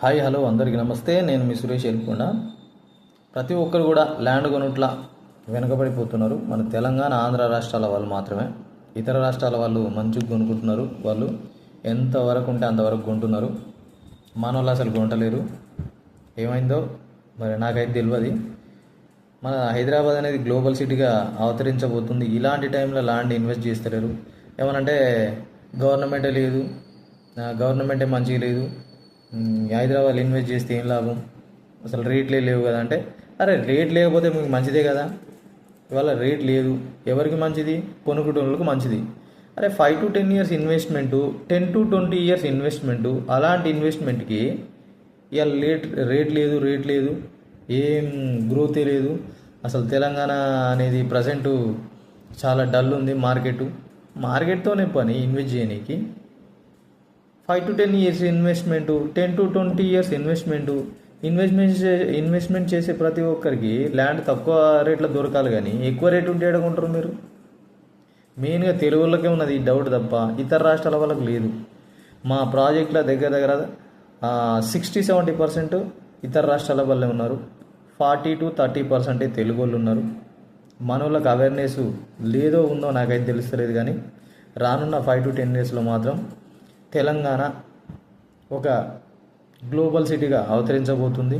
Hi hello అందరికీ నమస్తే. నేను మీ సురేష్ ఎల్కొండ. ప్రతి ఒక్కరు కూడా ల్యాండ్ కొనుట్ల వెనకబడిపోతున్నారు. మన తెలంగాణ ఆంధ్ర రాష్ట్రాల వాళ్ళు మాత్రమే. ఇతర రాష్ట్రాల వాళ్ళు మంచిగా కొనుక్కుంటున్నారు. వాళ్ళు ఎంతవరకు ఉంటే అంతవరకు కొంటున్నారు. మన వాళ్ళు అసలు కొంటలేరు. ఏమైందో మరి నాకైతే తెలియదు. మన హైదరాబాద్ అనేది గ్లోబల్ సిటీగా అవతరించబోతుంది. ఇలాంటి టైంలో ల్యాండ్ ఇన్వెస్ట్ చేస్తలేరు. ఏమనంటే గవర్నమెంటే లేదు, గవర్నమెంటే మంచిగా లేదు, హైదరాబాద్లో ఇన్వెస్ట్ చేస్తే ఏం లాభం, అసలు రేట్లే లేవు కదా అంటే, అరే రేట్ లేకపోతే మీకు మంచిదే కదా. ఇవాళ రేట్ లేదు, ఎవరికి మంచిది? కొనుక్కునేళ్ళకి మంచిది. అరే 5 to 10 years investment, 10 to 20 years investment, అలాంటి ఇన్వెస్ట్మెంట్కి ఇవాళ రేట్ లేదు, ఏం గ్రోతే లేదు. అసలు తెలంగాణ అనేది ప్రజెంటు చాలా డల్ ఉంది. మార్కెట్తోనే పని ఇన్వెస్ట్ చేయనీకి. 5 to 10 years investment, 10 to 20 years investment చేసే ప్రతి ఒక్కరికి ల్యాండ్ తక్కువ రేట్లో దొరకాలి, కానీ ఎక్కువ రేటు ఉంటే ఎడకుంటారు మీరు. మెయిన్గా తెలుగులకే ఉన్నది ఈ డౌట్ తప్ప ఇతర రాష్ట్రాల వాళ్ళకి లేదు. మా ప్రాజెక్టుల దగ్గర 60-70% ఇతర రాష్ట్రాల వాళ్ళే ఉన్నారు. 40 to 30% తెలుగు వాళ్ళు ఉన్నారు. మన వాళ్ళకి అవేర్నెస్ లేదో ఉందో నాకైతే తెలుస్తలేదు, కానీ రానున్న 5 to 10 yearsలో మాత్రం తెలంగాణ ఒక గ్లోబల్ సిటీగా అవతరించబోతుంది.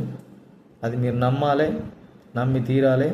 అది మీరు నమ్మాలి, నమ్మి తీరాలి.